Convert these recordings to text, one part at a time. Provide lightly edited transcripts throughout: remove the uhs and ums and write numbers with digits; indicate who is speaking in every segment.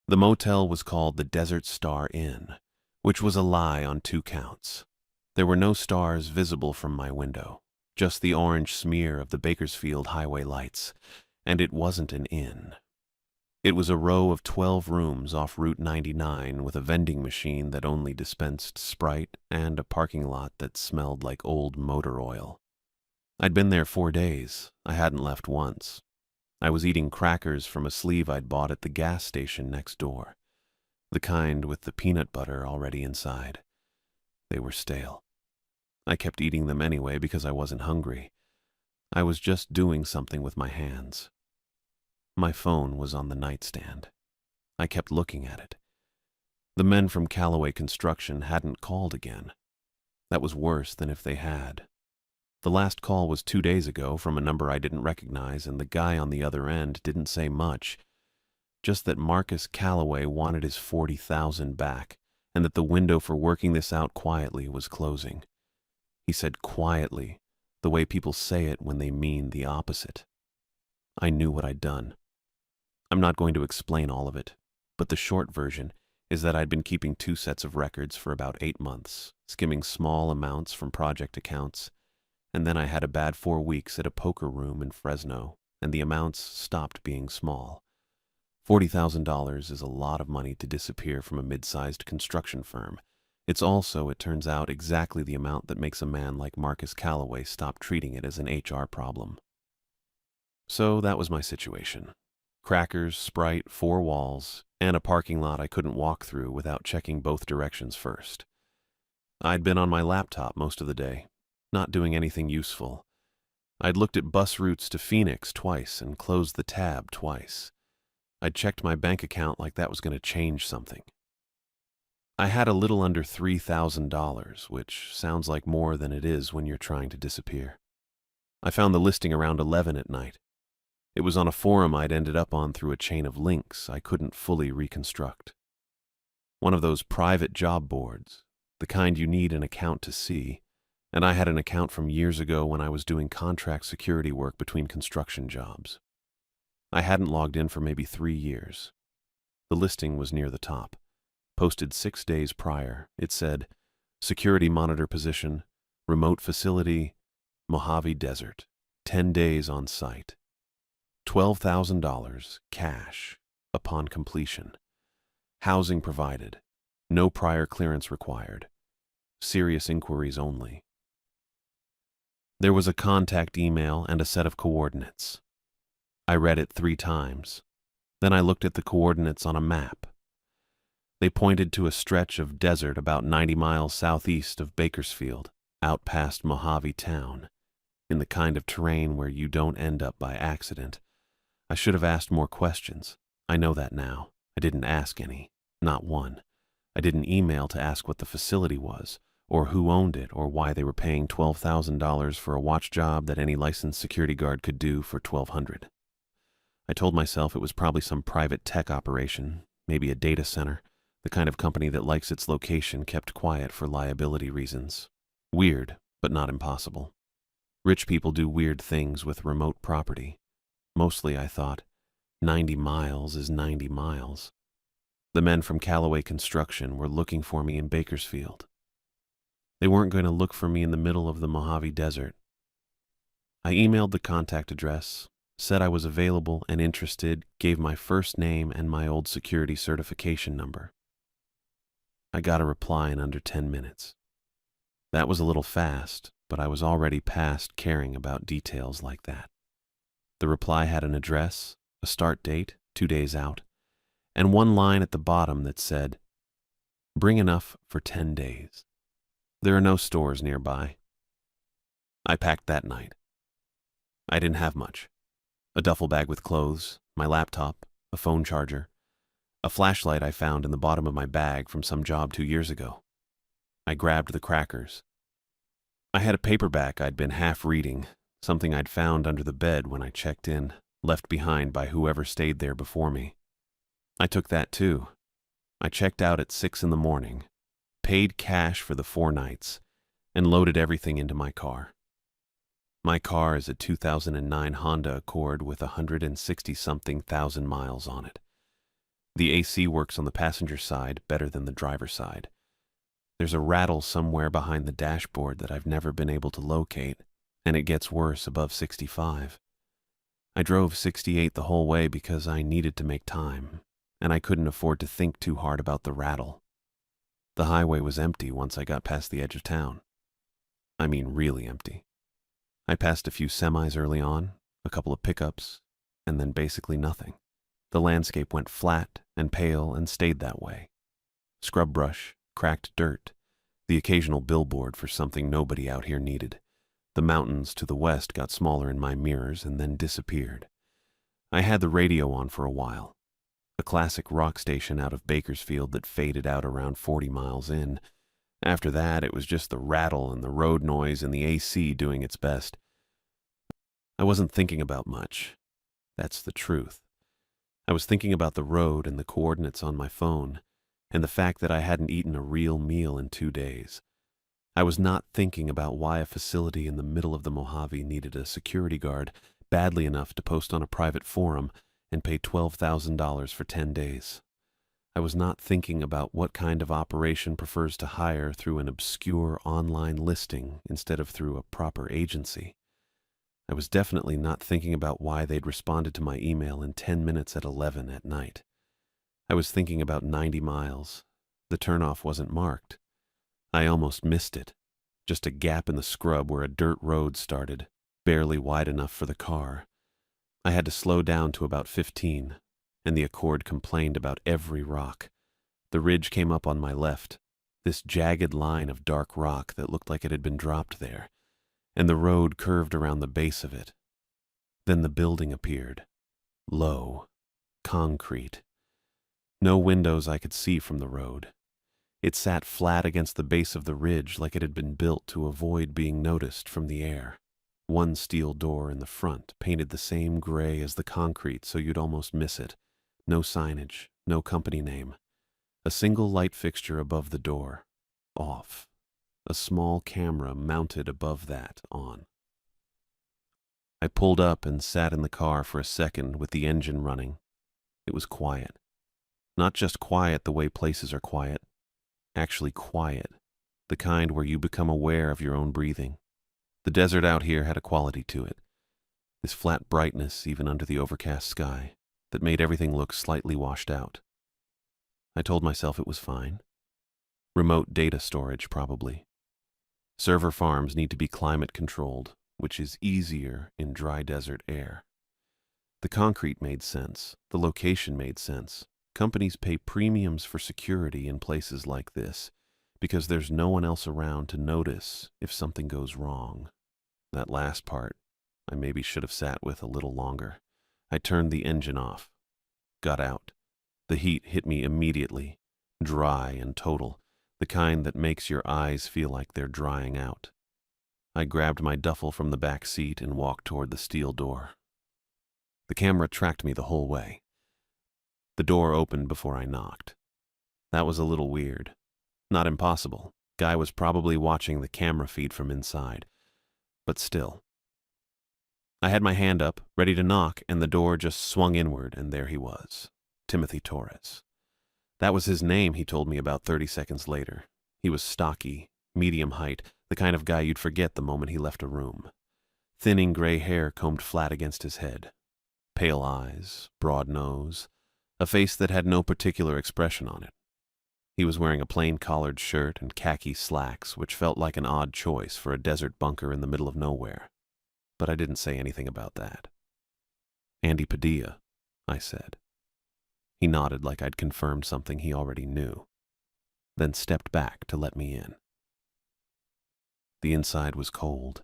Speaker 1: The motel was called the Desert Star Inn, which was a lie on 2 counts. There were no stars visible from my window, just the orange smear of the Bakersfield highway lights, and it wasn't an inn. It was a row of 12 rooms off Route 99 with a vending machine that only dispensed Sprite and a parking lot that smelled like old motor oil. I'd been there 4 days. I hadn't left once. I was eating crackers from a sleeve I'd bought at the gas station next door, the kind with the peanut butter already inside. They were stale. I kept eating them anyway because I wasn't hungry. I was just doing something with my hands. My phone was on the nightstand. I kept looking at it. The men from Callaway Construction hadn't called again. That was worse than if they had. The last call was 2 days ago from a number I didn't recognize, and the guy on the other end didn't say much, just that Marcus Callaway wanted his $40,000 back, and that the window for working this out quietly was closing. He said quietly, the way people say it when they mean the opposite. I knew what I'd done. I'm not going to explain all of it, but the short version is that I'd been keeping 2 sets of records for about 8 months, skimming small amounts from project accounts, and then I had a bad 4 weeks at a poker room in Fresno, and the amounts stopped being small. $40,000 is a lot of money to disappear from a mid-sized construction firm. It's also, it turns out, exactly the amount that makes a man like Marcus Callaway stop treating it as an HR problem. So that was my situation. Crackers, Sprite, 4 walls, and a parking lot I couldn't walk through without checking both directions first. I'd been on my laptop most of the day, not doing anything useful. I'd looked at bus routes to Phoenix twice and closed the tab twice. I'd checked my bank account like that was going to change something. I had a little under $3,000, which sounds like more than it is when you're trying to disappear. I found the listing around 11 at night. It was on a forum I'd ended up on through a chain of links I couldn't fully reconstruct. One of those private job boards, the kind you need an account to see, and I had an account from years ago when I was doing contract security work between construction jobs. I hadn't logged in for maybe 3 years. The listing was near the top. Posted 6 days prior, it said, Security Monitor Position, Remote Facility, Mojave Desert, 10 days on site. $12,000, cash, upon completion. Housing provided. No prior clearance required. Serious inquiries only. There was a contact email and a set of coordinates. I read it 3 times. Then I looked at the coordinates on a map. They pointed to a stretch of desert about 90 miles southeast of Bakersfield, out past Mojave town, in the kind of terrain where you don't end up by accident. I should have asked more questions. I know that now. I didn't ask any. Not one. I didn't email to ask what the facility was, or who owned it, or why they were paying $12,000 for a watch job that any licensed security guard could do for $1,200. I told myself it was probably some private tech operation, maybe a data center, the kind of company that likes its location kept quiet for liability reasons. Weird, but not impossible. Rich people do weird things with remote property. Mostly, I thought, 90 miles is 90 miles. The men from Callaway Construction were looking for me in Bakersfield. They weren't going to look for me in the middle of the Mojave Desert. I emailed the contact address, said I was available and interested, gave my first name and my old security certification number. I got a reply in under 10 minutes. That was a little fast, but I was already past caring about details like that. The reply had an address, a start date, 2 days out, and one line at the bottom that said, "Bring enough for 10 days. There are no stores nearby." I packed that night. I didn't have much. A duffel bag with clothes, my laptop, a phone charger, a flashlight I found in the bottom of my bag from some job 2 years ago. I grabbed the crackers. I had a paperback I'd been half reading, something I'd found under the bed when I checked in, left behind by whoever stayed there before me. I took that too. I checked out at 6 in the morning, paid cash for the 4 nights, and loaded everything into my car. My car is a 2009 Honda Accord with 160-something thousand miles on it. The AC works on the passenger side better than the driver's side. There's a rattle somewhere behind the dashboard that I've never been able to locate, and it gets worse above 65. I drove 68 the whole way because I needed to make time, and I couldn't afford to think too hard about the rattle. The highway was empty once I got past the edge of town. I mean, really empty. I passed a few semis early on, a couple of pickups, and then basically nothing. The landscape went flat and pale and stayed that way. Scrub brush, cracked dirt, the occasional billboard for something nobody out here needed. The mountains to the west got smaller in my mirrors and then disappeared. I had the radio on for a while. A classic rock station out of Bakersfield that faded out around 40 miles in. After that, it was just the rattle and the road noise and the AC doing its best. I wasn't thinking about much. That's the truth. I was thinking about the road and the coordinates on my phone, and the fact that I hadn't eaten a real meal in 2 days. I was not thinking about why a facility in the middle of the Mojave needed a security guard badly enough to post on a private forum and pay $12,000 for 10 days. I was not thinking about what kind of operation prefers to hire through an obscure online listing instead of through a proper agency. I was definitely not thinking about why they'd responded to my email in 10 minutes at 11 at night. I was thinking about 90 miles. The turnoff wasn't marked. I almost missed it. Just a gap in the scrub where a dirt road started, barely wide enough for the car. I had to slow down to about 15, and the Accord complained about every rock. The ridge came up on my left, this jagged line of dark rock that looked like it had been dropped there, and the road curved around the base of it. Then the building appeared. Low. Concrete. No windows I could see from the road. It sat flat against the base of the ridge like it had been built to avoid being noticed from the air. One steel door in the front, painted the same gray as the concrete so you'd almost miss it. No signage, no company name. A single light fixture above the door. Off. A small camera mounted above that, on. I pulled up and sat in the car for a second with the engine running. It was quiet. Not just quiet the way places are quiet. Actually quiet. The kind where you become aware of your own breathing. The desert out here had a quality to it. This flat brightness even under the overcast sky that made everything look slightly washed out. I told myself it was fine. Remote data storage, probably. Server farms need to be climate controlled, which is easier in dry desert air. The concrete made sense. The location made sense. Companies pay premiums for security in places like this because there's no one else around to notice if something goes wrong. That last part, I maybe should have sat with a little longer. I turned the engine off. Got out. The heat hit me immediately, dry and total, the kind that makes your eyes feel like they're drying out. I grabbed my duffel from the back seat and walked toward the steel door. The camera tracked me the whole way. The door opened before I knocked. That was a little weird. Not impossible. Guy was probably watching the camera feed from inside. But still. I had my hand up, ready to knock, and the door just swung inward, and there he was. Timothy Torres. That was his name, he told me about 30 seconds later. He was stocky, medium height, the kind of guy you'd forget the moment he left a room. Thinning gray hair combed flat against his head. Pale eyes, broad nose, a face that had no particular expression on it. He was wearing a plain collared shirt and khaki slacks, which felt like an odd choice for a desert bunker in the middle of nowhere. But I didn't say anything about that. Andy Padilla, I said. He nodded like I'd confirmed something he already knew, then stepped back to let me in. The inside was cold.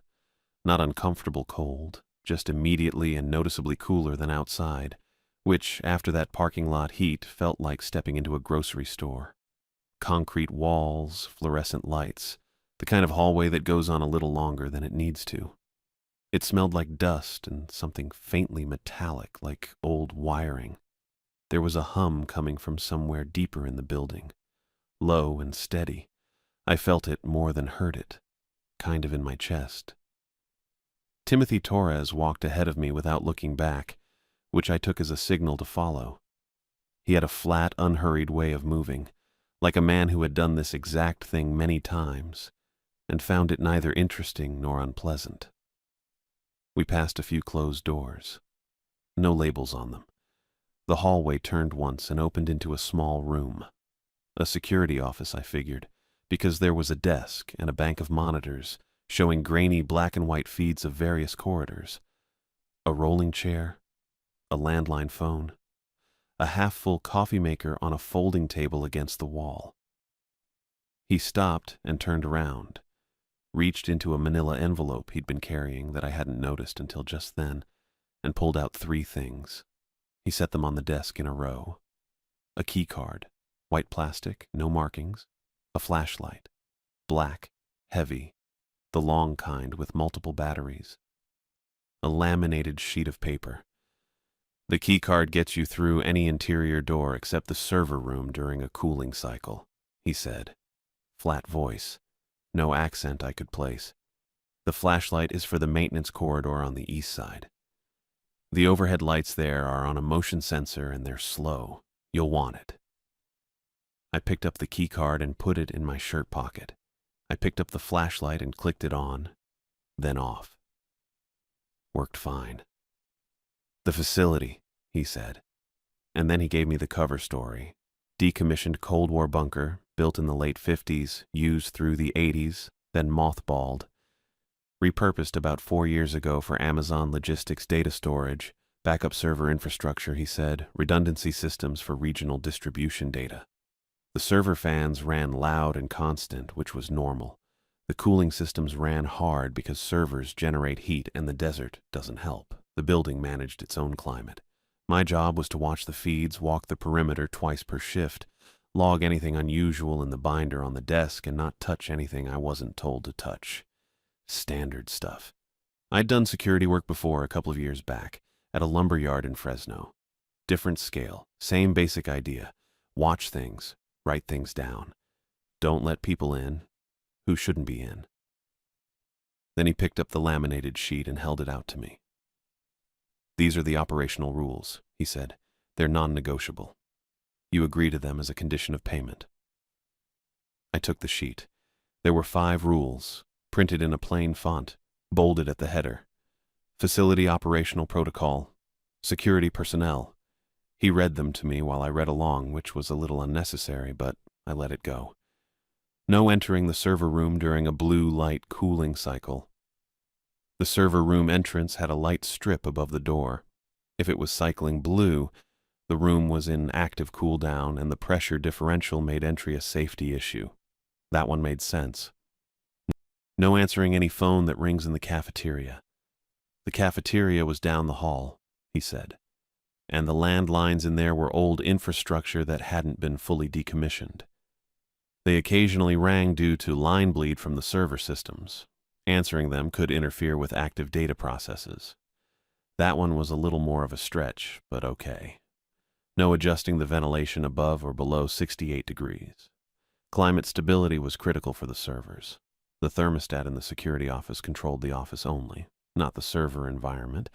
Speaker 1: Not uncomfortable cold, just immediately and noticeably cooler than outside, which, after that parking lot heat, felt like stepping into a grocery store. Concrete walls, fluorescent lights, the kind of hallway that goes on a little longer than it needs to. It smelled like dust and something faintly metallic, like old wiring. There was a hum coming from somewhere deeper in the building, low and steady. I felt it more than heard it, kind of in my chest. Timothy Torres walked ahead of me without looking back, which I took as a signal to follow. He had a flat, unhurried way of moving, like a man who had done this exact thing many times, and found it neither interesting nor unpleasant. We passed a few closed doors. No labels on them. The hallway turned once and opened into a small room. A security office, I figured, because there was a desk and a bank of monitors showing grainy black and white feeds of various corridors. A rolling chair, a landline phone, a half-full coffee maker on a folding table against the wall. He stopped and turned around, reached into a manila envelope he'd been carrying that I hadn't noticed until just then, and pulled out 3 things. He set them on the desk in a row. A key card, white plastic, no markings. A flashlight, black, heavy, the long kind with multiple batteries. A laminated sheet of paper. The key card gets you through any interior door except the server room during a cooling cycle, he said. Flat voice, no accent I could place. The flashlight is for the maintenance corridor on the east side. The overhead lights there are on a motion sensor and they're slow. You'll want it. I picked up the key card and put it in my shirt pocket. I picked up the flashlight and clicked it on, then off. Worked fine. The facility, he said. And then he gave me the cover story. Decommissioned Cold War bunker, built in the late 50s, used through the 80s, then mothballed. Repurposed about 4 years ago for Amazon logistics data storage, backup server infrastructure, he said, redundancy systems for regional distribution data. The server fans ran loud and constant, which was normal. The cooling systems ran hard because servers generate heat and the desert doesn't help. The building managed its own climate. My job was to watch the feeds, walk the perimeter twice per shift, log anything unusual in the binder on the desk, and not touch anything I wasn't told to touch. Standard stuff. I'd done security work before a couple of years back, at a lumber yard in Fresno. Different scale, same basic idea. Watch things. Write things down. Don't let people in who shouldn't be in. Then he picked up the laminated sheet and held it out to me. These are the operational rules, he said. They're non-negotiable. You agree to them as a condition of payment. I took the sheet. There were 5 rules, printed in a plain font, bolded at the header. Facility operational protocol. Security personnel. He read them to me while I read along, which was a little unnecessary, but I let it go. No entering the server room during a blue light cooling cycle. The server room entrance had a light strip above the door. If it was cycling blue, the room was in active cool down and the pressure differential made entry a safety issue. That one made sense. No answering any phone that rings in the cafeteria. The cafeteria was down the hall, he said. And the landlines in there were old infrastructure that hadn't been fully decommissioned. They occasionally rang due to line bleed from the server systems. Answering them could interfere with active data processes. That one was a little more of a stretch, but okay. No adjusting the ventilation above or below 68 degrees. Climate stability was critical for the servers. The thermostat in the security office controlled the office only, not the server environment,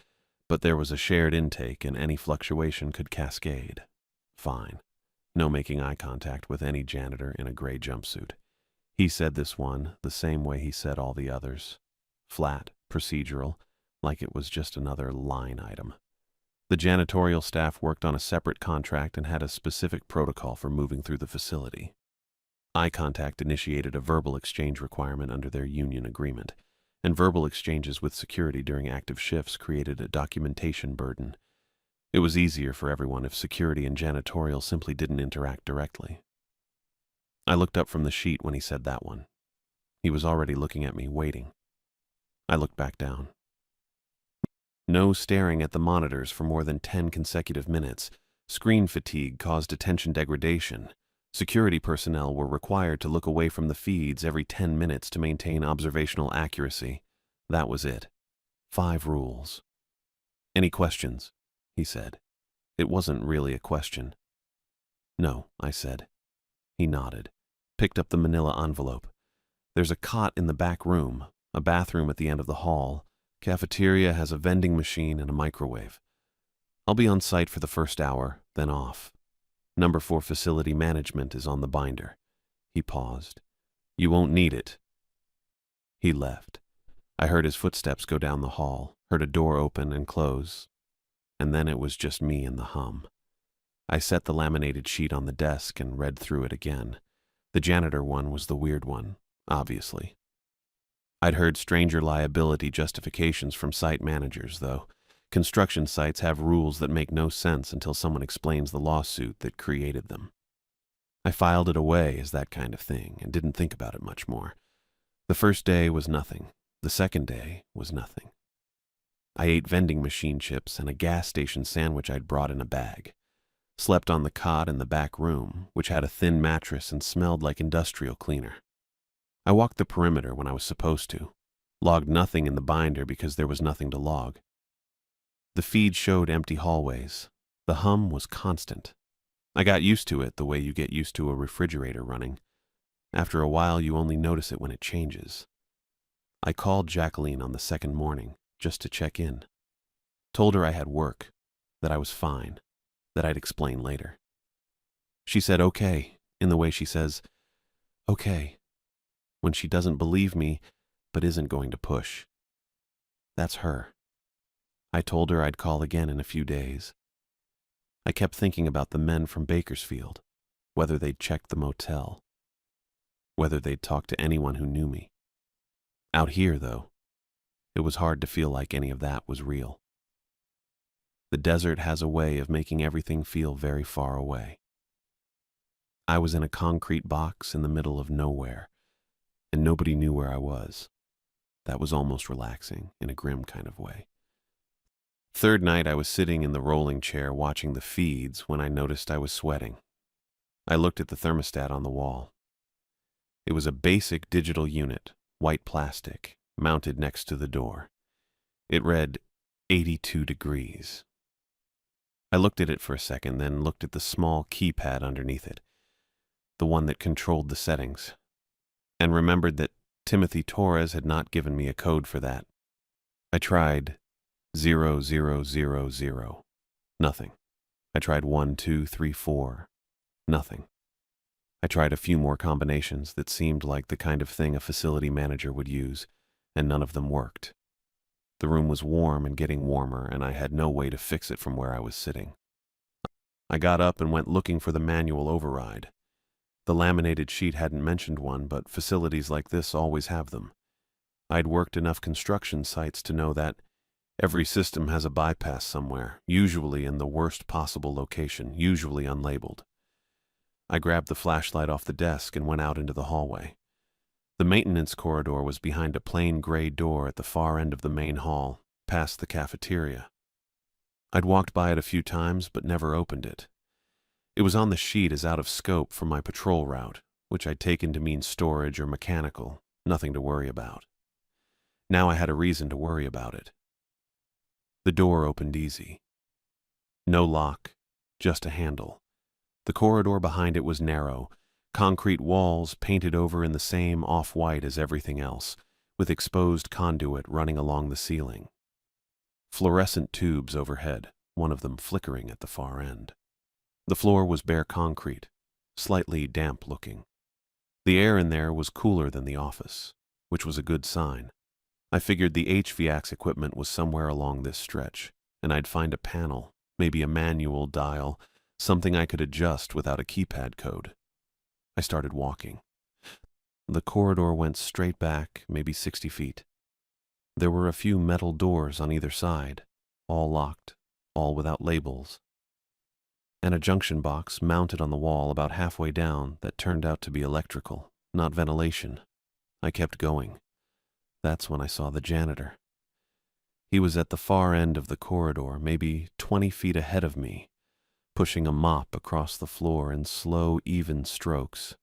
Speaker 1: but there was a shared intake and any fluctuation could cascade. Fine. No making eye contact with any janitor in a gray jumpsuit. He said this one the same way he said all the others. Flat, procedural, like it was just another line item. The janitorial staff worked on a separate contract and had a specific protocol for moving through the facility. Eye contact initiated a verbal exchange requirement under their union agreement, and verbal exchanges with security during active shifts created a documentation burden. It was easier for everyone if security and janitorial simply didn't interact directly. I looked up from the sheet when he said that one. He was already looking at me, waiting. I looked back down. No staring at the monitors for more than 10 consecutive minutes. Screen fatigue caused attention degradation. Security personnel were required to look away from the feeds every 10 minutes to maintain observational accuracy. That was it. 5 rules. Any questions? He said. It wasn't really a question. No, I said. He nodded, picked up the manila envelope. There's a cot in the back room, a bathroom at the end of the hall. Cafeteria has a vending machine and a microwave. I'll be on site for the first hour, then off. Number for facility management is on the binder. He paused. You won't need it. He left. I heard his footsteps go down the hall, heard a door open and close, and then it was just me and the hum. I set the laminated sheet on the desk and read through it again. The janitor one was the weird one, obviously. I'd heard stranger liability justifications from site managers, though. Construction sites have rules that make no sense until someone explains the lawsuit that created them. I filed it away as that kind of thing and didn't think about it much more. The first day was nothing. The second day was nothing. I ate vending machine chips and a gas station sandwich I'd brought in a bag. Slept on the cot in the back room, which had a thin mattress and smelled like industrial cleaner. I walked the perimeter when I was supposed to. Logged nothing in the binder because there was nothing to log. The feed showed empty hallways. The hum was constant. I got used to it the way you get used to a refrigerator running. After a while, you only notice it when it changes. I called Jacqueline on the second morning just to check in. Told her I had work, that I was fine, that I'd explain later. She said okay, in the way she says, okay, when she doesn't believe me but isn't going to push. That's her. I told her I'd call again in a few days. I kept thinking about the men from Bakersfield, whether they'd checked the motel, whether they'd talked to anyone who knew me. Out here, though, it was hard to feel like any of that was real. The desert has a way of making everything feel very far away. I was in a concrete box in the middle of nowhere, and nobody knew where I was. That was almost relaxing, in a grim kind of way. Third night, I was sitting in the rolling chair watching the feeds when I noticed I was sweating. I looked at the thermostat on the wall. It was a basic digital unit, white plastic, mounted next to the door. It read 82 degrees. I looked at it for a second, then looked at the small keypad underneath it, the one that controlled the settings, and remembered that Timothy Torres had not given me a code for that. I tried 0000. Nothing. I tried 1, 2, 3, 4. Nothing. I tried a few more combinations that seemed like the kind of thing a facility manager would use, and none of them worked. The room was warm and getting warmer, and I had no way to fix it from where I was sitting. I got up and went looking for the manual override. The laminated sheet hadn't mentioned one, but facilities like this always have them. I'd worked enough construction sites to know that every system has a bypass somewhere, usually in the worst possible location, usually unlabeled. I grabbed the flashlight off the desk and went out into the hallway. The maintenance corridor was behind a plain gray door at the far end of the main hall, past the cafeteria. I'd walked by it a few times, but never opened it. It was on the sheet as out of scope for my patrol route, which I'd taken to mean storage or mechanical, nothing to worry about. Now I had a reason to worry about it. The door opened easy. No lock, just a handle. The corridor behind it was narrow, concrete walls painted over in the same off-white as everything else, with exposed conduit running along the ceiling. Fluorescent tubes overhead, one of them flickering at the far end. The floor was bare concrete, slightly damp-looking. The air in there was cooler than the office, which was a good sign. I figured the HVAC equipment was somewhere along this stretch, and I'd find a panel, maybe a manual dial, something I could adjust without a keypad code. I started walking. The corridor went straight back, maybe 60 feet. There were a few metal doors on either side, all locked, all without labels, and a junction box mounted on the wall about halfway down that turned out to be electrical, not ventilation. I kept going. That's when I saw the janitor. He was at the far end of the corridor, maybe 20 feet ahead of me, pushing a mop across the floor in slow, even strokes.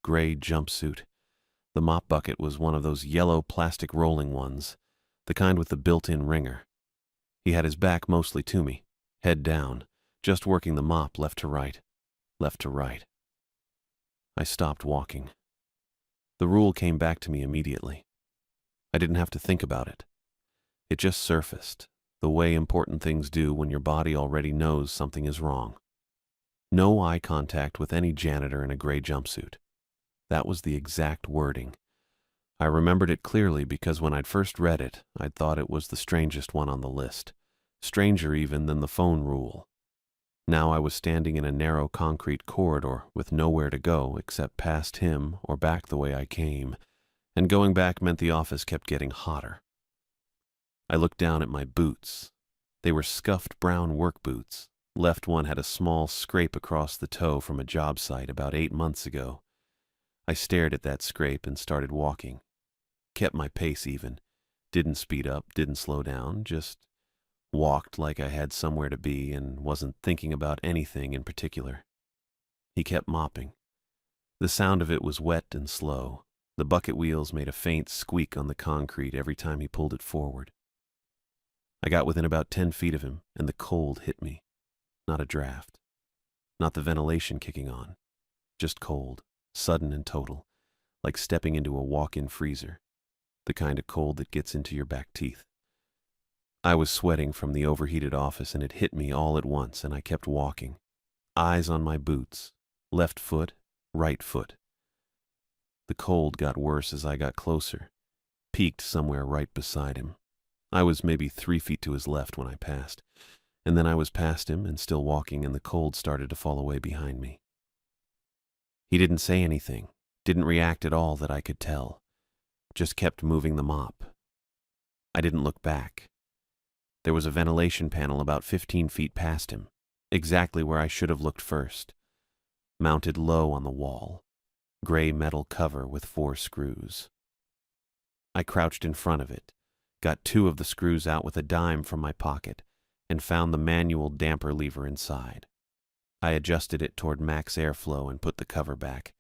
Speaker 1: Gray jumpsuit. The mop bucket was one of those yellow plastic rolling ones, the kind with the built-in wringer. He had his back mostly to me, head down, just working the mop left to right, left to right. I stopped walking. The rule came back to me immediately. I didn't have to think about it. It just surfaced, the way important things do when your body already knows something is wrong. No eye contact with any janitor in a gray jumpsuit. That was the exact wording. I remembered it clearly because when I'd first read it, I'd thought it was the strangest one on the list. Stranger even than the phone rule. Now I was standing in a narrow concrete corridor with nowhere to go except past him or back the way I came, and going back meant the office kept getting hotter. I looked down at my boots. They were scuffed brown work boots. Left one had a small scrape across the toe from a job site about 8 months ago. I stared at that scrape and started walking. Kept my pace even. Didn't speed up, didn't slow down, just walked like I had somewhere to be and wasn't thinking about anything in particular. He kept mopping. The sound of it was wet and slow. The bucket wheels made a faint squeak on the concrete every time he pulled it forward. I got within about 10 feet of him, and the cold hit me. Not a draft. Not the ventilation kicking on. Just cold, sudden and total, like stepping into a walk-in freezer. The kind of cold that gets into your back teeth. I was sweating from the overheated office, and it hit me all at once, and I kept walking. Eyes on my boots. Left foot, right foot. The cold got worse as I got closer. Peaked somewhere right beside him. I was maybe 3 feet to his left when I passed, and then I was past him and still walking, and the cold started to fall away behind me. He didn't say anything, didn't react at all that I could tell. Just kept moving the mop. I didn't look back. There was a ventilation panel about 15 feet past him, exactly where I should have looked first. Mounted low on the wall. Gray metal cover with 4 screws. I crouched in front of it, got 2 of the screws out with a dime from my pocket, and found the manual damper lever inside. I adjusted it toward max airflow and put the cover back.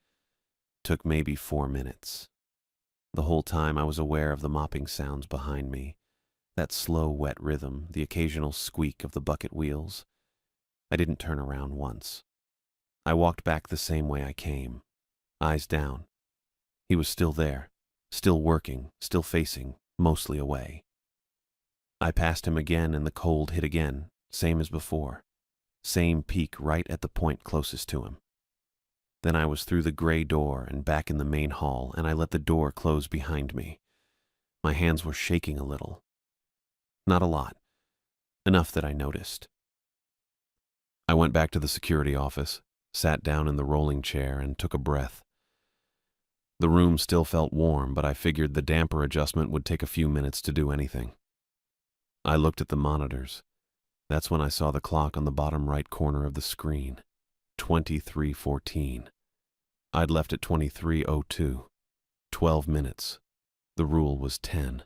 Speaker 1: Took maybe 4 minutes. The whole time I was aware of the mopping sounds behind me, that slow, wet rhythm, the occasional squeak of the bucket wheels. I didn't turn around once. I walked back the same way I came, eyes down. He was still there, still working, still facing, mostly away. I passed him again, and the cold hit again, same as before. Same peak right at the point closest to him. Then I was through the gray door and back in the main hall, and I let the door close behind me. My hands were shaking a little. Not a lot. Enough that I noticed. I went back to the security office, sat down in the rolling chair, and took a breath. The room still felt warm, but I figured the damper adjustment would take a few minutes to do anything. I looked at the monitors. That's when I saw the clock on the bottom right corner of the screen. 23:14. I'd left at 23:02. 12 minutes. The rule was 10.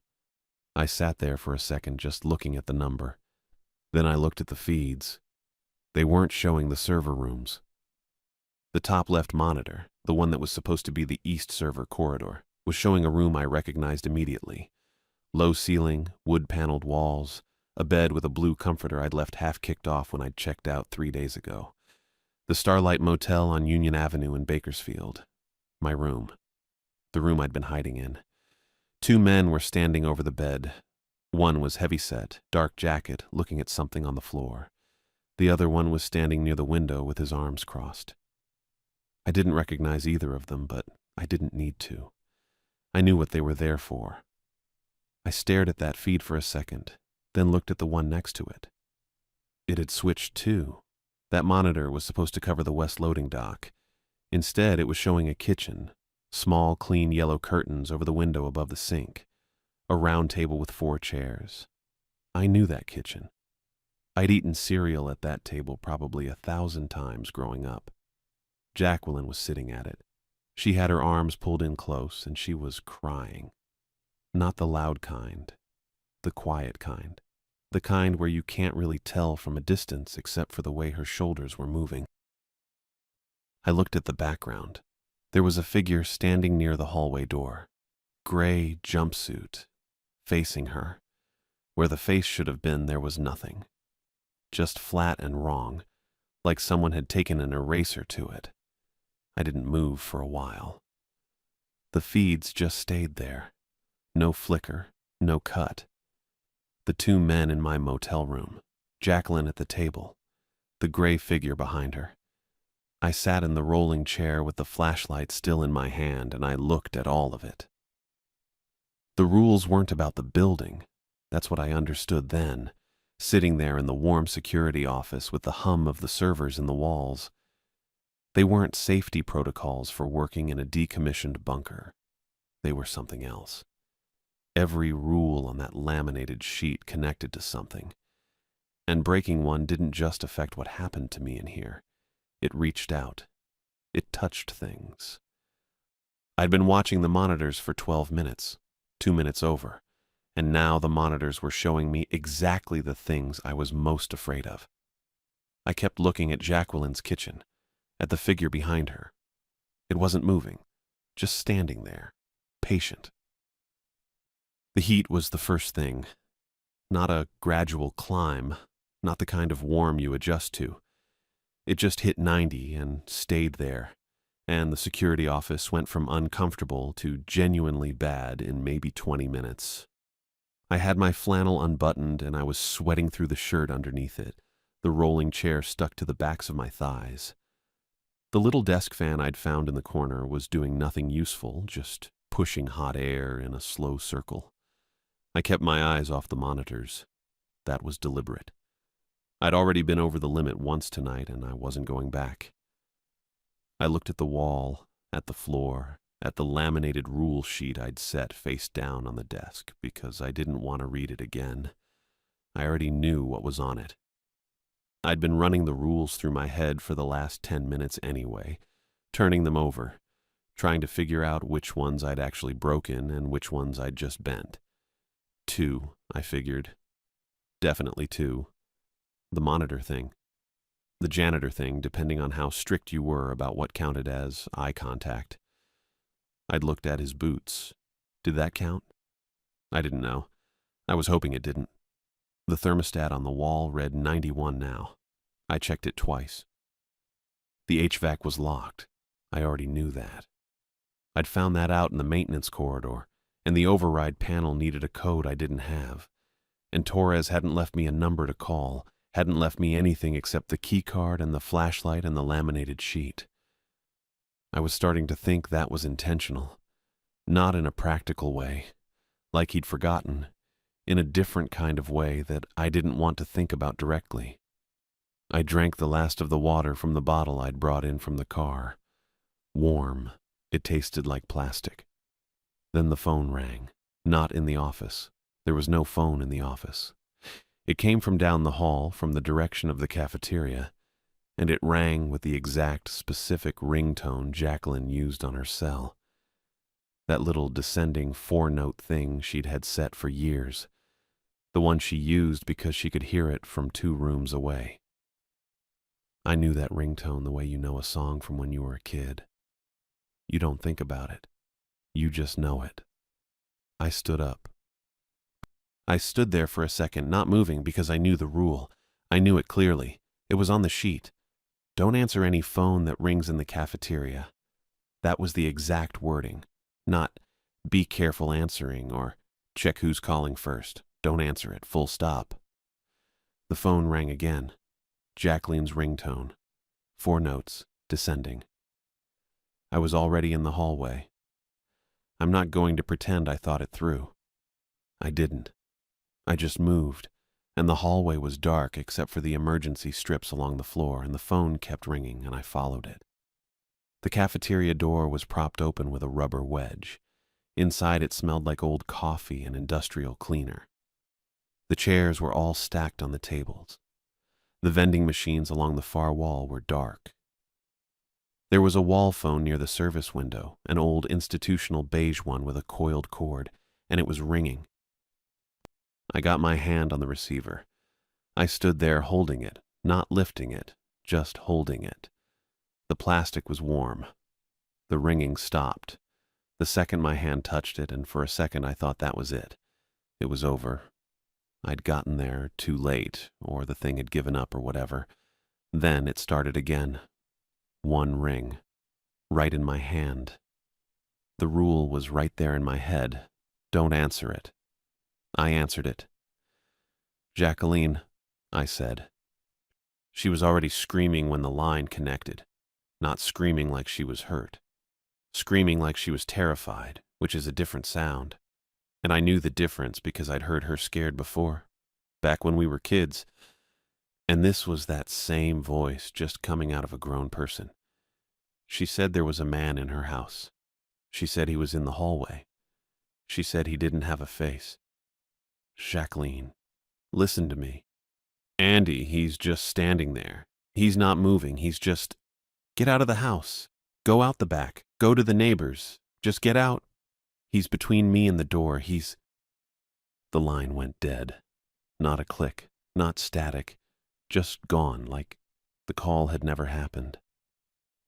Speaker 1: I sat there for a second just looking at the number. Then I looked at the feeds. They weren't showing the server rooms. The top left monitor, the one that was supposed to be the east server corridor, was showing a room I recognized immediately. Low ceiling, wood-paneled walls, a bed with a blue comforter I'd left half kicked off when I'd checked out 3 days ago. The Starlight Motel on Union Avenue in Bakersfield. My room. The room I'd been hiding in. 2 men were standing over the bed. One was heavyset, dark jacket, looking at something on the floor. The other one was standing near the window with his arms crossed. I didn't recognize either of them, but I didn't need to. I knew what they were there for. I stared at that feed for a second, then looked at the one next to it. It had switched too. That monitor was supposed to cover the west loading dock. Instead, it was showing a kitchen, small, clean yellow curtains over the window above the sink, a round table with 4 chairs. I knew that kitchen. I'd eaten cereal at that table probably 1,000 times growing up. Jacqueline was sitting at it. She had her arms pulled in close, and she was crying. Not the loud kind, the quiet kind. The kind where you can't really tell from a distance except for the way her shoulders were moving. I looked at the background. There was a figure standing near the hallway door. Gray jumpsuit, facing her. Where the face should have been, there was nothing. Just flat and wrong, like someone had taken an eraser to it. I didn't move for a while. The feeds just stayed there. No flicker, no cut. The 2 men in my motel room, Jacqueline at the table, the gray figure behind her. I sat in the rolling chair with the flashlight still in my hand, and I looked at all of it. The rules weren't about the building. That's what I understood then, sitting there in the warm security office with the hum of the servers in the walls. They weren't safety protocols for working in a decommissioned bunker. They were something else. Every rule on that laminated sheet connected to something. And breaking one didn't just affect what happened to me in here. It reached out. It touched things. I'd been watching the monitors for 12 minutes, 2 minutes over, and now the monitors were showing me exactly the things I was most afraid of. I kept looking at Jacqueline's kitchen, at the figure behind her. It wasn't moving, just standing there, patient. The heat was the first thing. Not a gradual climb, not the kind of warm you adjust to. It just hit 90 and stayed there, and the security office went from uncomfortable to genuinely bad in maybe 20 minutes. I had my flannel unbuttoned and I was sweating through the shirt underneath it, the rolling chair stuck to the backs of my thighs. The little desk fan I'd found in the corner was doing nothing useful, just pushing hot air in a slow circle. I kept my eyes off the monitors. That was deliberate. I'd already been over the limit once tonight, and I wasn't going back. I looked at the wall, at the floor, at the laminated rule sheet I'd set face down on the desk, because I didn't want to read it again. I already knew what was on it. I'd been running the rules through my head for the last 10 minutes anyway, turning them over, trying to figure out which ones I'd actually broken and which ones I'd just bent. 2, I figured. Definitely 2. The monitor thing. The janitor thing, depending on how strict you were about what counted as eye contact. I'd looked at his boots. Did that count? I didn't know. I was hoping it didn't. The thermostat on the wall read 91 now. I checked it twice. The HVAC was locked. I already knew that. I'd found that out in the maintenance corridor, and the override panel needed a code I didn't have. And Torres hadn't left me a number to call, hadn't left me anything except the key card and the flashlight and the laminated sheet. I was starting to think that was intentional. Not in a practical way, like he'd forgotten, in a different kind of way that I didn't want to think about directly. I drank the last of the water from the bottle I'd brought in from the car. Warm. It tasted like plastic. Then the phone rang. Not in the office. There was no phone in the office. It came from down the hall, from the direction of the cafeteria, and it rang with the exact, specific ringtone Jacqueline used on her cell. That little descending 4-note thing she'd had set for years. The one she used because she could hear it from 2 rooms away. I knew that ringtone the way you know a song from when you were a kid. You don't think about it. You just know it. I stood up. I stood there for a second, not moving because I knew the rule. I knew it clearly. It was on the sheet. Don't answer any phone that rings in the cafeteria. That was the exact wording. Not, be careful answering, or check who's calling first. Don't answer it, full stop. The phone rang again. Jacqueline's ringtone. 4 notes, descending. I was already in the hallway. I'm not going to pretend I thought it through. I didn't. I just moved, and the hallway was dark except for the emergency strips along the floor, and the phone kept ringing, and I followed it. The cafeteria door was propped open with a rubber wedge. Inside it smelled like old coffee and industrial cleaner. The chairs were all stacked on the tables. The vending machines along the far wall were dark. There was a wall phone near the service window, an old institutional beige one with a coiled cord, and it was ringing. I got my hand on the receiver. I stood there holding it, not lifting it, just holding it. The plastic was warm. The ringing stopped. The second my hand touched it, and for a second I thought that was it. It was over. I'd gotten there too late, or the thing had given up or whatever. Then it started again. 1 ring. Right in my hand. The rule was right there in my head. Don't answer it. I answered it. Jacqueline, I said. She was already screaming when the line connected. not screaming like she was hurt. Screaming like she was terrified, which is a different sound. And I knew the difference because I'd heard her scared before, back when we were kids. And this was that same voice just coming out of a grown person. She said there was a man in her house. She said he was in the hallway. She said he didn't have a face. Jacqueline, listen to me. Andy, he's just standing there. He's not moving. He's just... Get out of the house. Go out the back. Go to the neighbors. Just get out. He's between me and the door. He's... The line went dead. Not a click. Not static. Just gone, like the call had never happened.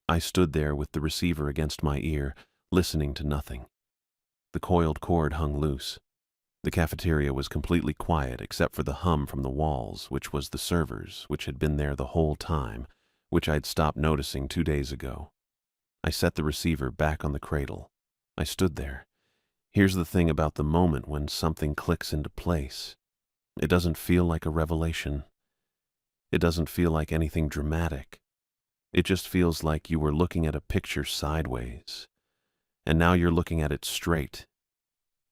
Speaker 1: I stood there with the receiver against my ear, listening to nothing. The coiled cord hung loose. The cafeteria was completely quiet except for the hum from the walls, which was the servers, which had been there the whole time, which I'd stopped noticing 2 days ago. I set the receiver back on the cradle. I stood there. Here's the thing about the moment when something clicks into place. It doesn't feel like a revelation. It doesn't feel like anything dramatic. It just feels like you were looking at a picture sideways, and now you're looking at it straight.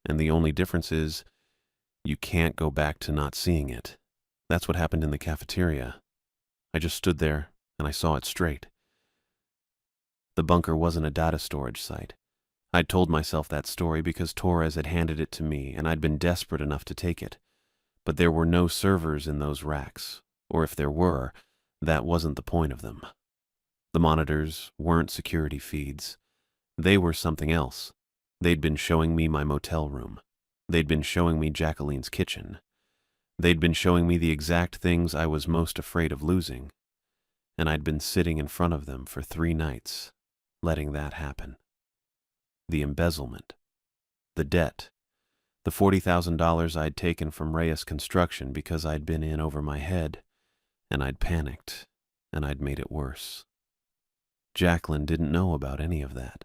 Speaker 1: And the only difference is, you can't go back to not seeing it. That's what happened in the cafeteria. I just stood there, and I saw it straight. The bunker wasn't a data storage site. I'd told myself that story because Torres had handed it to me, and I'd been desperate enough to take it. But there were no servers in those racks, or if there were, that wasn't the point of them. The monitors weren't security feeds. They were something else. They'd been showing me my motel room. They'd been showing me Jacqueline's kitchen. They'd been showing me the exact things I was most afraid of losing. And I'd been sitting in front of them for 3 nights, letting that happen. The embezzlement. The debt. The $40,000 I'd taken from Reyes Construction because I'd been in over my head, and I'd panicked, and I'd made it worse. Jacqueline didn't know about any of that.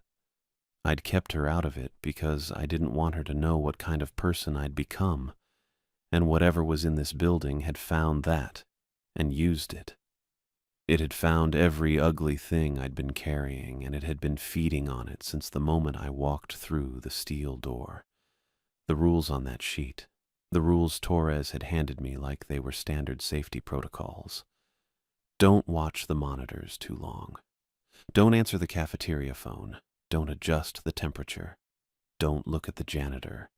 Speaker 1: I'd kept her out of it because I didn't want her to know what kind of person I'd become, and whatever was in this building had found that and used it. It had found every ugly thing I'd been carrying, and it had been feeding on it since the moment I walked through the steel door. The rules on that sheet, the rules Torres had handed me like they were standard safety protocols. Don't watch the monitors too long. Don't answer the cafeteria phone. Don't adjust the temperature. Don't look at the janitor.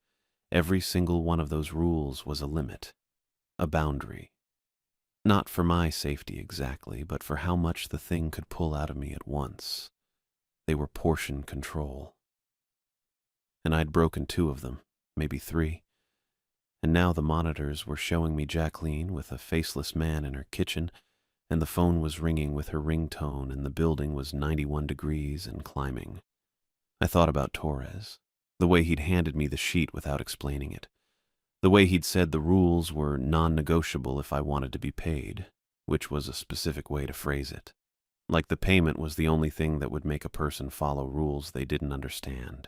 Speaker 1: Every single one of those rules was a limit, a boundary. Not for my safety exactly, but for how much the thing could pull out of me at once. They were portion control. And I'd broken 2 of them, maybe 3. And now the monitors were showing me Jacqueline with a faceless man in her kitchen, and the phone was ringing with her ringtone, and the building was 91 degrees and climbing. I thought about Torres, the way he'd handed me the sheet without explaining it, the way he'd said the rules were non-negotiable if I wanted to be paid, which was a specific way to phrase it, like the payment was the only thing that would make a person follow rules they didn't understand.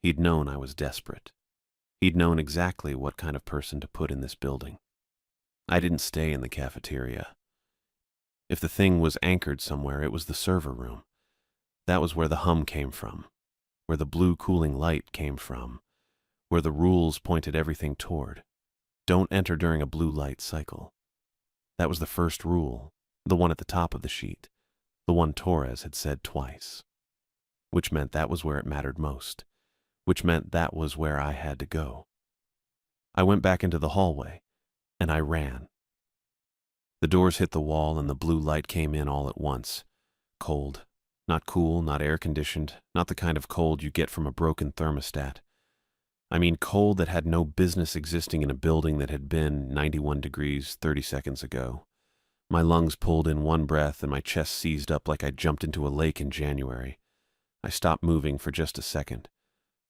Speaker 1: He'd known I was desperate. He'd known exactly what kind of person to put in this building. I didn't stay in the cafeteria. If the thing was anchored somewhere, it was the server room. That was where the hum came from, where the blue cooling light came from, where the rules pointed everything toward. Don't enter during a blue light cycle. That was the first rule, the one at the top of the sheet, the one Torres had said twice, which meant that was where it mattered most, which meant that was where I had to go. I went back into the hallway, and I ran. The doors hit the wall and the blue light came in all at once. Cold. Not cool, not air-conditioned, not the kind of cold you get from a broken thermostat. I mean cold that had no business existing in a building that had been 91 degrees 30 seconds ago. My lungs pulled in one breath and my chest seized up like I'd jumped into a lake in January. I stopped moving for just a second,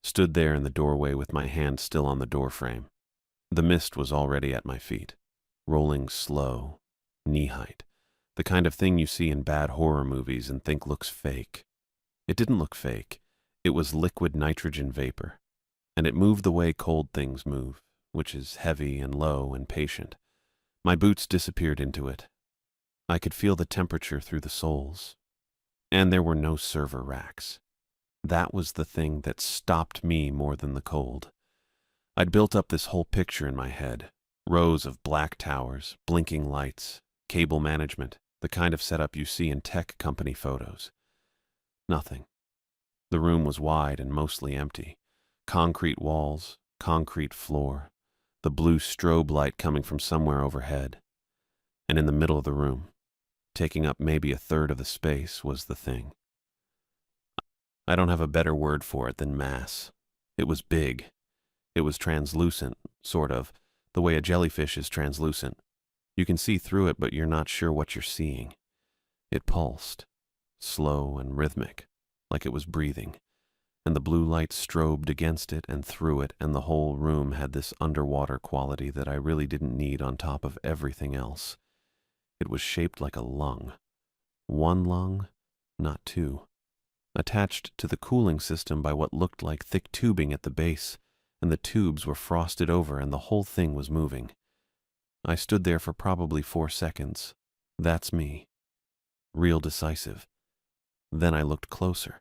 Speaker 1: stood there in the doorway with my hand still on the doorframe. The mist was already at my feet, rolling slow, knee-height, the kind of thing you see in bad horror movies and think looks fake. It didn't look fake. It was liquid nitrogen vapor, and it moved the way cold things move, which is heavy and low and patient. My boots disappeared into it. I could feel the temperature through the soles. And there were no server racks. That was the thing that stopped me more than the cold. I'd built up this whole picture in my head. Rows of black towers, blinking lights, cable management, the kind of setup you see in tech company photos. Nothing. The room was wide and mostly empty. Concrete walls, concrete floor, the blue strobe light coming from somewhere overhead. And in the middle of the room, taking up maybe a third of the space, was the thing. I don't have a better word for it than mass. It was big. It was translucent, sort of, the way a jellyfish is translucent. You can see through it, but you're not sure what you're seeing. It pulsed, slow and rhythmic, like it was breathing, and the blue light strobed against it and through it, and the whole room had this underwater quality that I really didn't need on top of everything else. It was shaped like a lung. One lung, not two. Attached to the cooling system by what looked like thick tubing at the base, and the tubes were frosted over and the whole thing was moving. I stood there for probably 4 seconds. That's me. Real decisive. Then I looked closer.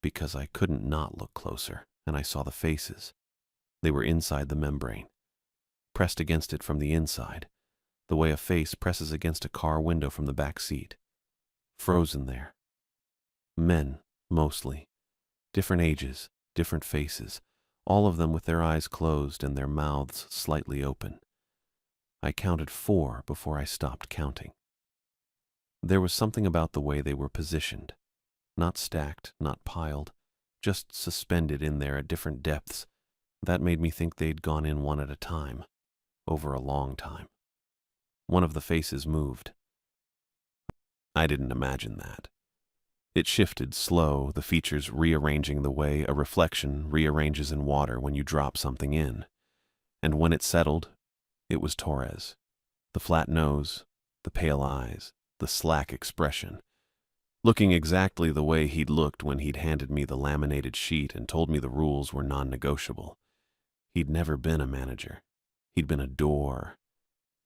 Speaker 1: Because I couldn't not look closer, and I saw the faces. They were inside the membrane, pressed against it from the inside, the way a face presses against a car window from the back seat. Frozen there. Men, mostly. Different ages, different faces, all of them with their eyes closed and their mouths slightly open. I counted 4 before I stopped counting. There was something about the way they were positioned. Not stacked, not piled, just suspended in there at different depths. That made me think they'd gone in one at a time, over a long time. One of the faces moved. I didn't imagine that. It shifted slow, the features rearranging the way a reflection rearranges in water when you drop something in. And when it settled, it was Torres. The flat nose, the pale eyes, the slack expression. Looking exactly the way he'd looked when he'd handed me the laminated sheet and told me the rules were non-negotiable. He'd never been a manager. He'd been a door.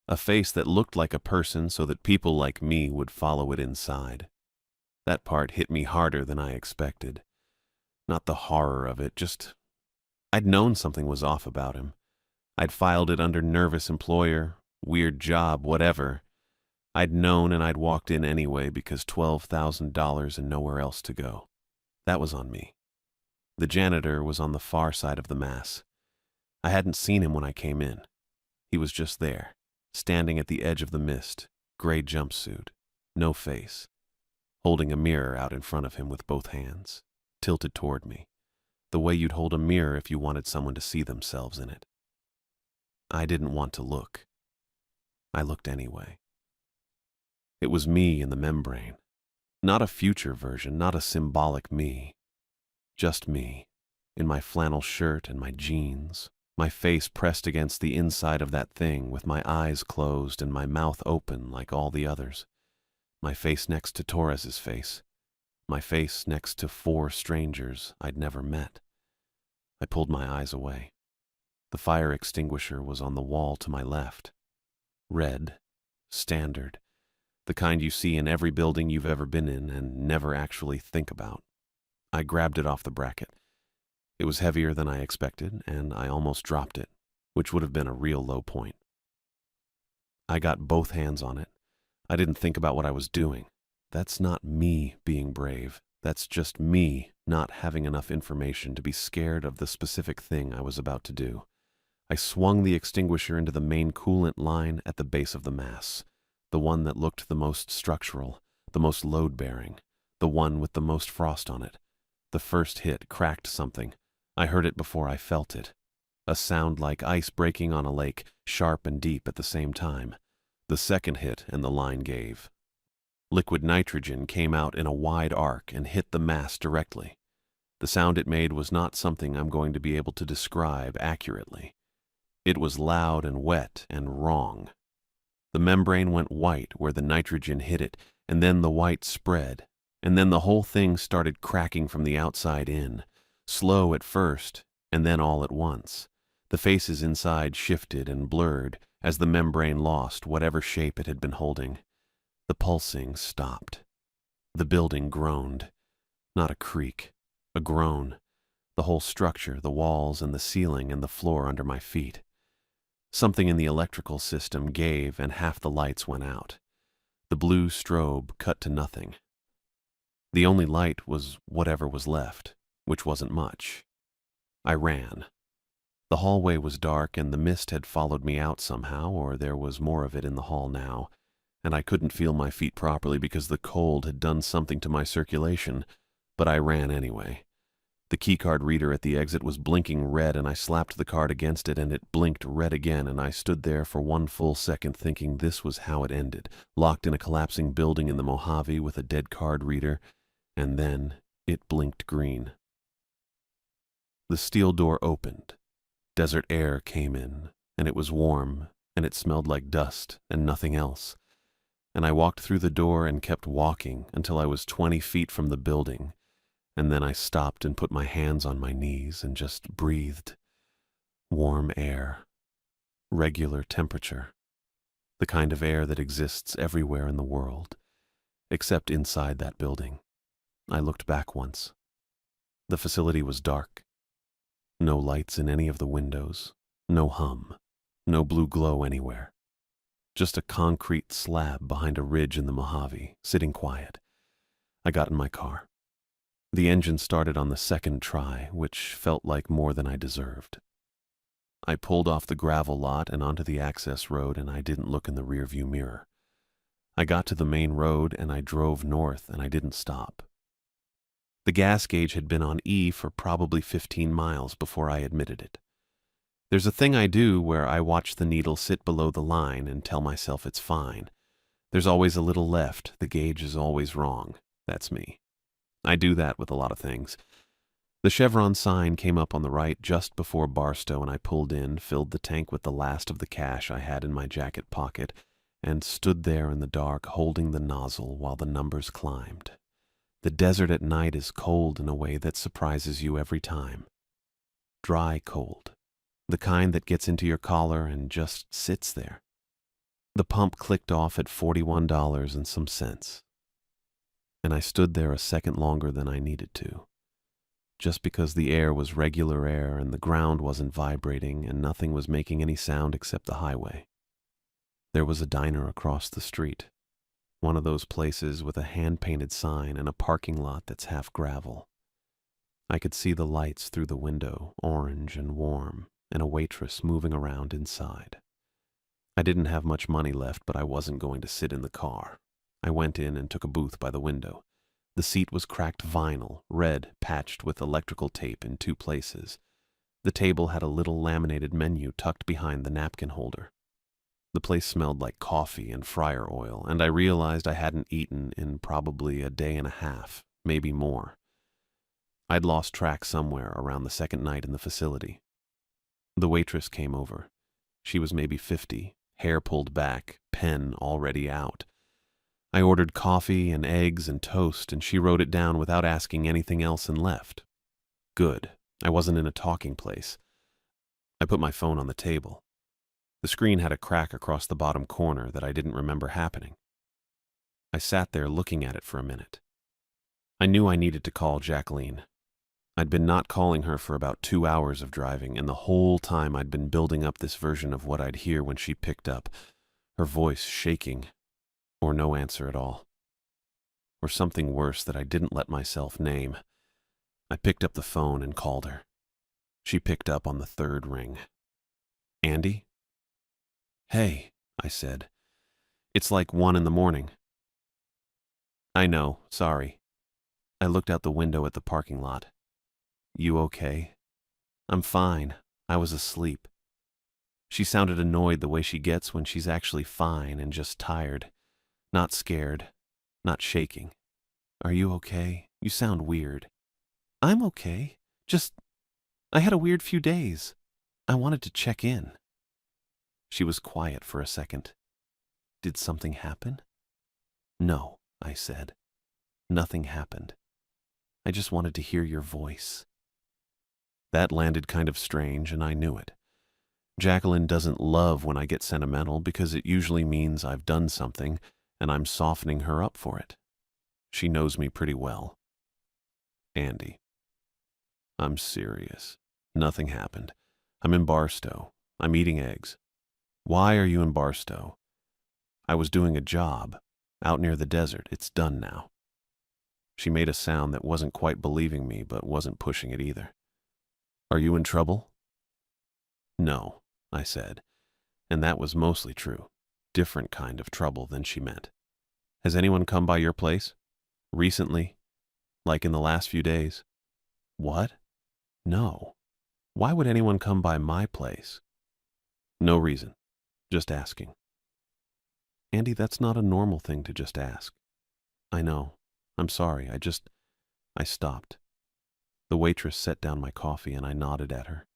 Speaker 1: A face that looked like a person so that people like me would follow it inside. That part hit me harder than I expected. Not the horror of it, just... I'd known something was off about him. I'd filed it under nervous employer, weird job, whatever. I'd known and I'd walked in anyway because $12,000 and nowhere else to go. That was on me. The janitor was on the far side of the mass. I hadn't seen him when I came in. He was just there, standing at the edge of the mist, gray jumpsuit, no face, holding a mirror out in front of him with both hands, tilted toward me, the way you'd hold a mirror if you wanted someone to see themselves in it. I didn't want to look. I looked anyway. It was me in the membrane. Not a future version, not a symbolic me. Just me, in my flannel shirt and my jeans, my face pressed against the inside of that thing with my eyes closed and my mouth open like all the others. My face next to Torres's face. My face next to 4 strangers I'd never met. I pulled my eyes away. The fire extinguisher was on the wall to my left. Red, standard. The kind you see in every building you've ever been in and never actually think about. I grabbed it off the bracket. It was heavier than I expected, and I almost dropped it, which would have been a real low point. I got both hands on it. I didn't think about what I was doing. That's not me being brave. That's just me not having enough information to be scared of the specific thing I was about to do. I swung the extinguisher into the main coolant line at the base of the mass. The one that looked the most structural, the most load-bearing, the one with the most frost on it. The first hit cracked something. I heard it before I felt it. A sound like ice breaking on a lake, sharp and deep at the same time. The second hit and the line gave. Liquid nitrogen came out in a wide arc and hit the mass directly. The sound it made was not something I'm going to be able to describe accurately. It was loud and wet and wrong. The membrane went white where the nitrogen hit it, and then the white spread, and then the whole thing started cracking from the outside in, slow at first, and then all at once. The faces inside shifted and blurred as the membrane lost whatever shape it had been holding. The pulsing stopped. The building groaned. Not a creak, a groan. The whole structure, the walls and the ceiling and the floor under my feet. Something in the electrical system gave and half the lights went out. The blue strobe cut to nothing. The only light was whatever was left, which wasn't much. I ran. The hallway was dark and the mist had followed me out somehow, or there was more of it in the hall now, and I couldn't feel my feet properly because the cold had done something to my circulation, but I ran anyway. The keycard reader at the exit was blinking red and I slapped the card against it and it blinked red again and I stood there for one full second thinking this was how it ended, locked in a collapsing building in the Mojave with a dead card reader, and then it blinked green. The steel door opened. Desert air came in, and it was warm, and it smelled like dust and nothing else. And I walked through the door and kept walking until I was 20 feet from the building, and then I stopped and put my hands on my knees and just breathed. Warm air. Regular temperature. The kind of air that exists everywhere in the world, except inside that building. I looked back once. The facility was dark. No lights in any of the windows, no hum, no blue glow anywhere. Just a concrete slab behind a ridge in the Mojave, sitting quiet. I got in my car. The engine started on the second try, which felt like more than I deserved. I pulled off the gravel lot and onto the access road, and I didn't look in the rearview mirror. I got to the main road and I drove north and I didn't stop. The gas gauge had been on E for probably 15 miles before I admitted it. There's a thing I do where I watch the needle sit below the line and tell myself it's fine. There's always a little left, the gauge is always wrong. That's me. I do that with a lot of things. The Chevron sign came up on the right just before Barstow and I pulled in, filled the tank with the last of the cash I had in my jacket pocket, and stood there in the dark holding the nozzle while the numbers climbed. The desert at night is cold in a way that surprises you every time. Dry cold. The kind that gets into your collar and just sits there. The pump clicked off at $41 and some cents. And I stood there a second longer than I needed to. Just because the air was regular air and the ground wasn't vibrating and nothing was making any sound except the highway. There was a diner across the street. One of those places with a hand-painted sign and a parking lot that's half gravel. I could see the lights through the window, orange and warm, and a waitress moving around inside. I didn't have much money left, but I wasn't going to sit in the car. I went in and took a booth by the window. The seat was cracked vinyl, red, patched with electrical tape in 2 places. The table had a little laminated menu tucked behind the napkin holder. The place smelled like coffee and fryer oil, and I realized I hadn't eaten in probably a day and a half, maybe more. I'd lost track somewhere around the second night in the facility. The waitress came over. She was maybe 50, hair pulled back, pen already out. I ordered coffee and eggs and toast, and she wrote it down without asking anything else and left. Good. I wasn't in a talking place. I put my phone on the table. The screen had a crack across the bottom corner that I didn't remember happening. I sat there looking at it for a minute. I knew I needed to call Jacqueline. I'd been not calling her for about 2 hours of driving, and the whole time I'd been building up this version of what I'd hear when she picked up, her voice shaking, or no answer at all. Or something worse that I didn't let myself name. I picked up the phone and called her. She picked up on the 3rd ring. Andy? Hey, I said. It's like 1 in the morning. I know, sorry. I looked out the window at the parking lot. You okay? I'm fine. I was asleep. She sounded annoyed the way she gets when she's actually fine and just tired. Not scared. Not shaking. Are you okay? You sound weird. I'm okay. I had a weird few days. I wanted to check in. She was quiet for a second. Did something happen? No, I said. Nothing happened. I just wanted to hear your voice. That landed kind of strange, and I knew it. Jacqueline doesn't love when I get sentimental because it usually means I've done something, and I'm softening her up for it. She knows me pretty well. Andy. I'm serious. Nothing happened. I'm in Barstow. I'm eating eggs. Why are you in Barstow? I was doing a job out near the desert. It's done now. She made a sound that wasn't quite believing me, but wasn't pushing it either. Are you in trouble? No, I said, and that was mostly true. Different kind of trouble than she meant. Has anyone come by your place? Recently? Like in the last few days? What? No. Why would anyone come by my place? No reason. Just asking. Andy, that's not a normal thing to just ask. I know. I'm sorry. I stopped. The waitress set down my coffee and I nodded at her.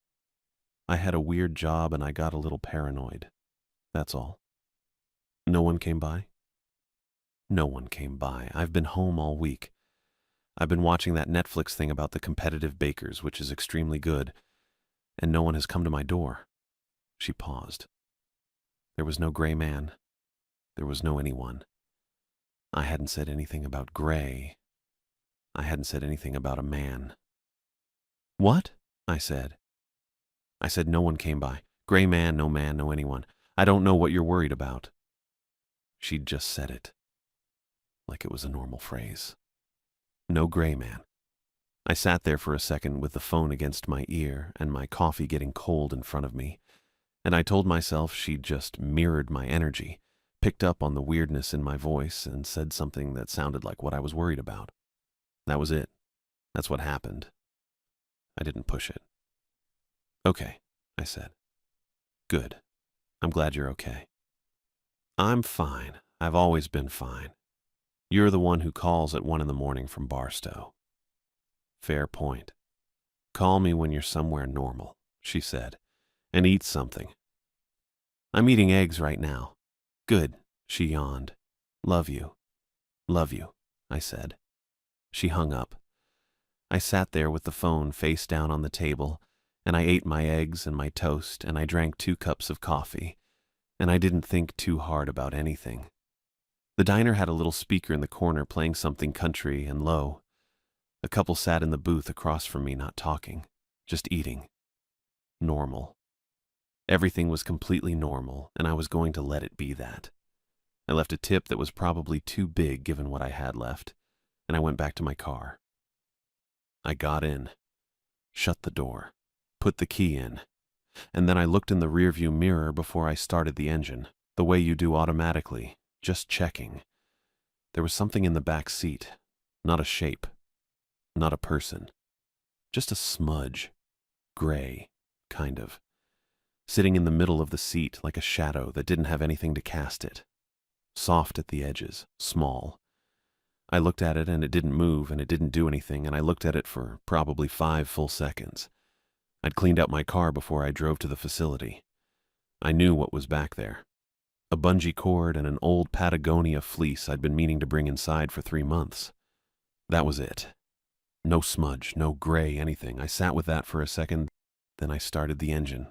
Speaker 1: I had a weird job and I got a little paranoid. That's all. No one came by? No one came by. I've been home all week. I've been watching that Netflix thing about the competitive bakers, which is extremely good, and no one has come to my door. She paused. There was no gray man. There was no anyone. I hadn't said anything about gray. I hadn't said anything about a man. What? I said. I said no one came by. Gray man, no anyone. I don't know what you're worried about. She'd just said it. Like it was a normal phrase. No gray man. I sat there for a second with the phone against my ear and my coffee getting cold in front of me, and I told myself she'd just mirrored my energy, picked up on the weirdness in my voice, and said something that sounded like what I was worried about. That was it. That's what happened. I didn't push it. Okay, I said. Good. I'm glad you're okay. I'm fine. I've always been fine. You're the one who calls at 1 a.m. from Barstow. Fair point. Call me when you're somewhere normal, she said, and eat something. I'm eating eggs right now. Good, she yawned. Love you. Love you, I said. She hung up. I sat there with the phone face down on the table, and I ate my eggs and my toast, and I drank 2 cups of coffee, and I didn't think too hard about anything. The diner had a little speaker in the corner playing something country and low. A couple sat in the booth across from me not talking, just eating. Normal. Everything was completely normal, and I was going to let it be that. I left a tip that was probably too big given what I had left, and I went back to my car. I got in, shut the door, put the key in, and then I looked in the rearview mirror before I started the engine, the way you do automatically, just checking. There was something in the back seat, not a shape, not a person, just a smudge, gray, kind of, sitting in the middle of the seat like a shadow that didn't have anything to cast it, soft at the edges, small. I looked at it and it didn't move and it didn't do anything, and I looked at it for probably 5 full seconds. I'd cleaned out my car before I drove to the facility. I knew what was back there. A bungee cord and an old Patagonia fleece I'd been meaning to bring inside for 3 months. That was it. No smudge, no gray anything. I sat with that for a second, then I started the engine.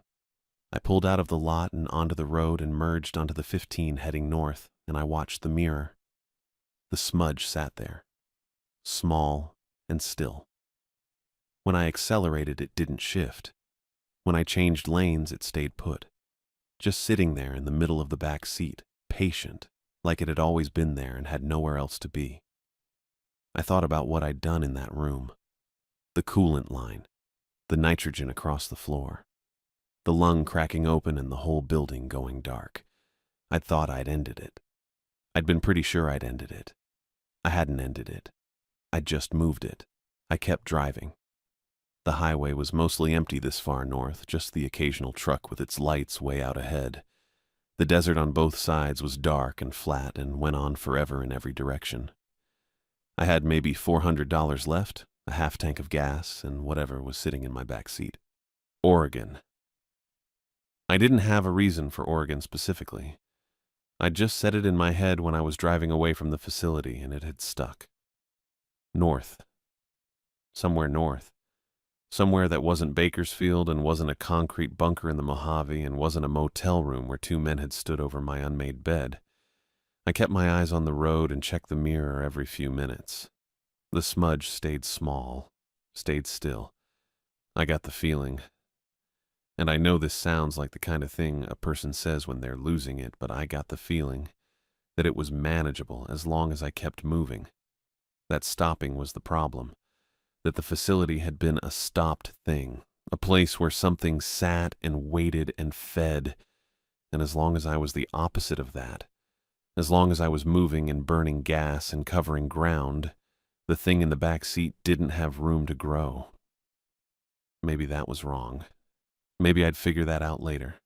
Speaker 1: I pulled out of the lot and onto the road and merged onto the 15 heading north, and I watched the mirror. The smudge sat there, small and still. When I accelerated, it didn't shift. When I changed lanes, it stayed put. Just sitting there in the middle of the back seat, patient, like it had always been there and had nowhere else to be. I thought about what I'd done in that room. The coolant line, the nitrogen across the floor, the lung cracking open and the whole building going dark. I'd thought I'd ended it. I'd been pretty sure I'd ended it. I hadn't ended it. I'd just moved it. I kept driving. The highway was mostly empty this far north, just the occasional truck with its lights way out ahead. The desert on both sides was dark and flat and went on forever in every direction. I had maybe $400 left, a half tank of gas, and whatever was sitting in my back seat. Oregon. I didn't have a reason for Oregon specifically. I'd just said it in my head when I was driving away from the facility, and it had stuck. North. Somewhere north. Somewhere that wasn't Bakersfield and wasn't a concrete bunker in the Mojave and wasn't a motel room where 2 men had stood over my unmade bed. I kept my eyes on the road and checked the mirror every few minutes. The smudge stayed small, stayed still. I got the feeling. And I know this sounds like the kind of thing a person says when they're losing it, but I got the feeling that it was manageable as long as I kept moving. That stopping was the problem, that the facility had been a stopped thing, a place where something sat and waited and fed, and as long as I was the opposite of that, as long as I was moving and burning gas and covering ground, the thing in the back seat didn't have room to grow. Maybe that was wrong. Maybe I'd figure that out later.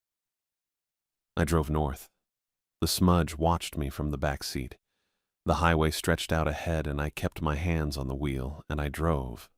Speaker 1: I drove north. The smudge watched me from the back seat. The highway stretched out ahead, and I kept my hands on the wheel, and I drove,